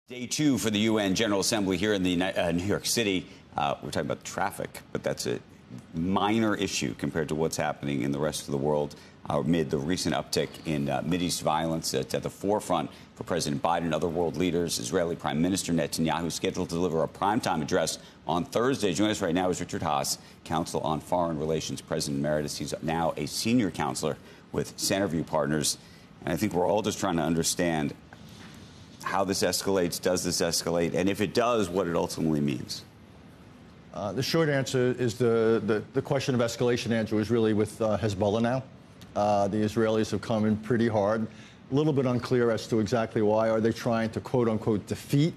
Day two for the UN General Assembly here in the New York City. We're talking about traffic, but that's a minor issue compared to what's happening in the rest of the world amid the recent uptick in Mideast violence. It's at the forefront for President Biden and other world leaders. Israeli Prime Minister Netanyahu scheduled to deliver a primetime address on Thursday. Joining us right now is Richard Haass, Counsel on Foreign Relations, President Emeritus. He's now a senior counselor with Centerview Partners. And I think we're all just trying to understand how this escalates, does this escalate, and if it does, what it ultimately means. The short answer is the question of escalation, Andrew, is really with Hezbollah now. The Israelis have come in pretty hard. A little bit unclear as to exactly why. Are they trying to, quote unquote, defeat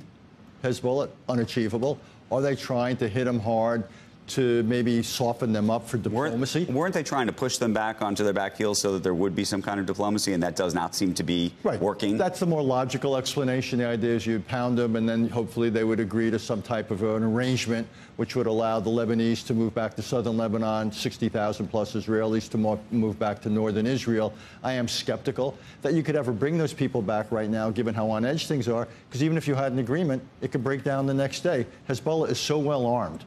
Hezbollah? Unachievable. Are they trying to hit them hard to maybe soften them up for diplomacy? Weren't they trying to push them back onto their back heels so that there would be some kind of diplomacy, and that does not seem to be working? That's the more logical explanation. The idea is you pound them, and then hopefully they would agree to some type of an arrangement which would allow the Lebanese to move back to southern Lebanon, 60,000 plus Israelis to move back to northern Israel. I am skeptical that you could ever bring those people back right now, given how on edge things are, because even if you had an agreement, it could break down the next day. Hezbollah is so well armed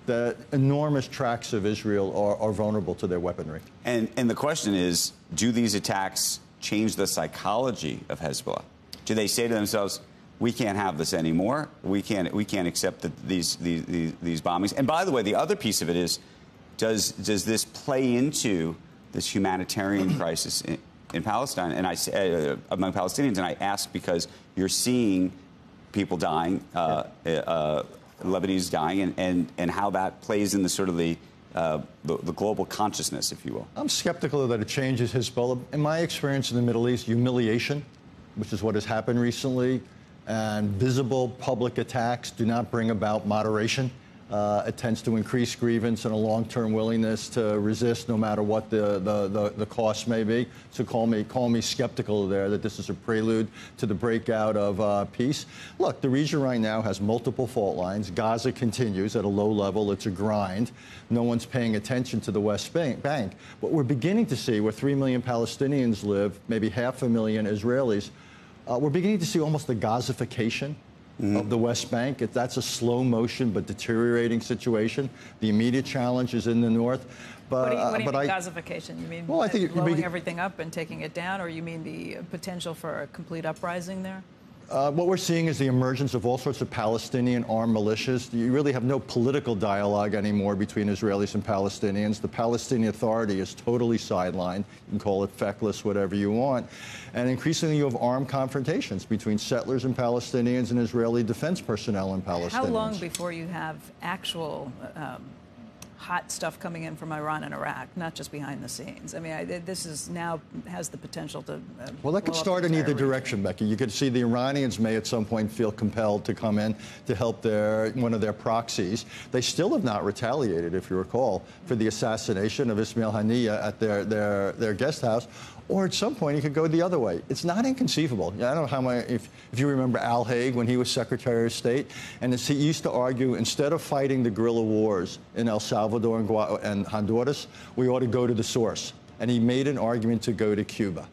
that enormous tracts of Israel are vulnerable to their weaponry. And the question is, do these attacks change the psychology of Hezbollah? Do they say to themselves, we can't have this anymore. We can't accept these bombings. And by the way, the other piece of it is, does this play into this humanitarian crisis in Palestine and among Palestinians? And I ask because you're seeing people dying, Lebanese dying, and how that plays in the sort of the global consciousness, if you will. I'm skeptical that it changes Hezbollah. In my experience in the Middle East, humiliation, which is what has happened recently, and visible public attacks do not bring about moderation. It tends to increase grievance and a long-term willingness to resist no matter what the cost may be. So call me skeptical there that this is a prelude to the breakout of peace. Look, the region right now has multiple fault lines. Gaza continues at a low level. It's a grind. No one's paying attention to the West Bank. What we're beginning to see, where 3 million Palestinians live, maybe 500,000 Israelis, we're beginning to see almost the Gazification of the West Bank. That's a slow motion but deteriorating situation. The immediate challenge is in the north. But what do you mean Gazification? You mean I think blowing everything up and taking it down, or you mean the potential for a complete uprising there? What we're seeing is the emergence of all sorts of Palestinian armed militias. You really have no political dialogue anymore between Israelis and Palestinians. The Palestinian Authority is totally sidelined. You can call it feckless, whatever you want. And increasingly you have armed confrontations between settlers and Palestinians and Israeli defense personnel and Palestinians. How long before you have actual hot stuff coming in from Iran and Iraq, not just behind the scenes? I mean, this is now has the potential to well, that could start in either direction, Becky. You could see the Iranians may at some point feel compelled to come in to help one of their proxies. They still have not retaliated, if you recall, for the assassination of Ismail Haniyeh at their guest house. Or at some point, he could go the other way. It's not inconceivable. I don't know if you remember Al Haig when he was Secretary of State, and he used to argue, instead of fighting the guerrilla wars in El Salvador and Honduras, we ought to go to the source. And he made an argument to go to Cuba.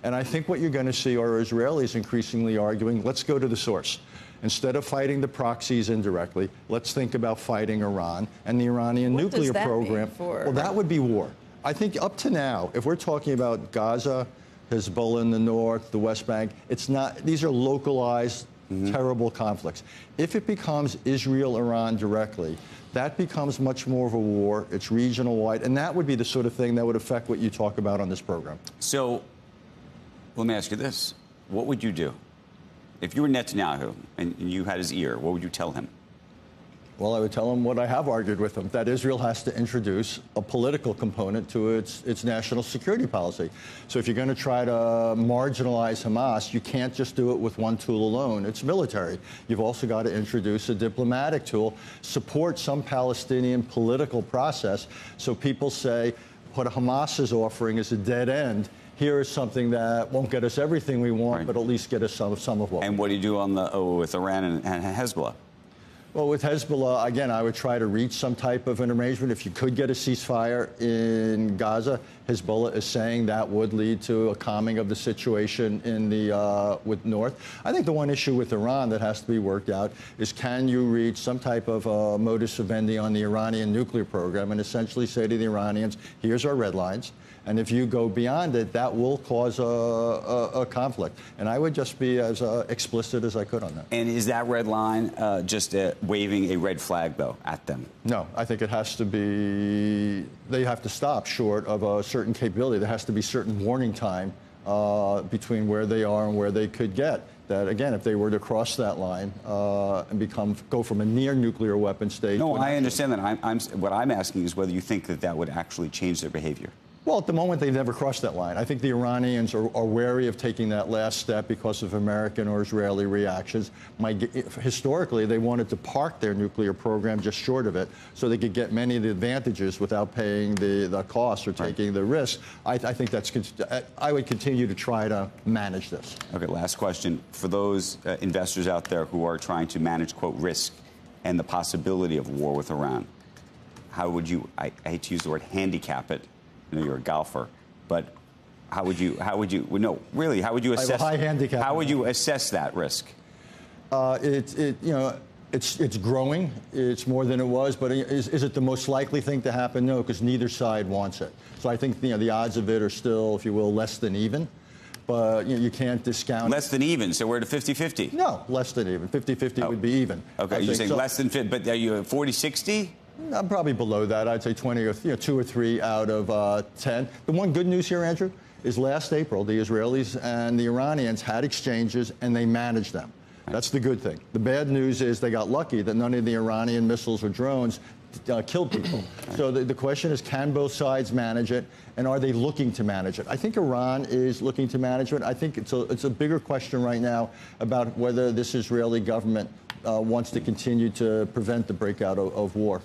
And I think what you're going to see are Israelis increasingly arguing, let's go to the source. Instead of fighting the proxies indirectly, let's think about fighting Iran and the Iranian nuclear program. Well, that would be war. I think up to now, if we're talking about Gaza, Hezbollah in the north, the West Bank, it's not, these are localized, terrible conflicts. If it becomes Israel-Iran directly, that becomes much more of a war. It's regional-wide, and that would be the sort of thing that would affect what you talk about on this program. So let me ask you this. What would you do? If you were Netanyahu and you had his ear, what would you tell him? Well, I would tell him what I have argued with him, that Israel has to introduce a political component to its national security policy. So if you're going to try to marginalize Hamas, you can't just do it with one tool alone. It's military. You've also got to introduce a diplomatic tool, support some Palestinian political process, so people say what Hamas is offering is a dead end. Here is something that won't get us everything we want, but at least get us some of what. And what do you do on with Iran and Hezbollah? Well, with Hezbollah, again, I would try to reach some type of an arrangement. If you could get a ceasefire in Gaza, Hezbollah is saying that would lead to a calming of the situation in the with North. I think the one issue with Iran that has to be worked out is, can you reach some type of modus vivendi on the Iranian nuclear program and essentially say to the Iranians, here's our red lines. And if you go beyond it, that will cause a conflict. And I would just be as explicit as I could on that. And is that red line just waving a red flag, though, at them? No, I think it has to be, they have to stop short of a certain capability. There has to be certain warning time between where they are and where they could get. That, again, if they were to cross that line and go from a near nuclear weapon state. No, I understand that. What I'm asking is whether you think that that would actually change their behavior. Well, at the moment, they've never crossed that line. I think the Iranians are wary of taking that last step because of American or Israeli reactions. Historically, they wanted to park their nuclear program just short of it so they could get many of the advantages without paying the costs or taking the risk. I think I would continue to try to manage this. Okay, last question. For those investors out there who are trying to manage, quote, risk and the possibility of war with Iran, how would you, I hate to use the word handicap it, I know you're a golfer, but how would you, no, really, how would you assess, I have a high handicap. How would you assess that risk? It's growing. It's more than it was, but is it the most likely thing to happen? No, because neither side wants it. So I think, the odds of it are still, if you will, less than even. But you can't discount. Less than even, so we're at a 50-50? No, less than even. 50-50 would be even. Okay, you're saying so. Less than 50, but are you at 40-60? I'm probably below that. I'd say 20 or 2 or 3 out of 10. The one good news here, Andrew, is last April, the Israelis and the Iranians had exchanges and they managed them. That's the good thing. The bad news is they got lucky that none of the Iranian missiles or drones killed people. So the question is, can both sides manage it, and are they looking to manage it? I think Iran is looking to manage it. I think it's a bigger question right now about whether this Israeli government wants to continue to prevent the breakout of war.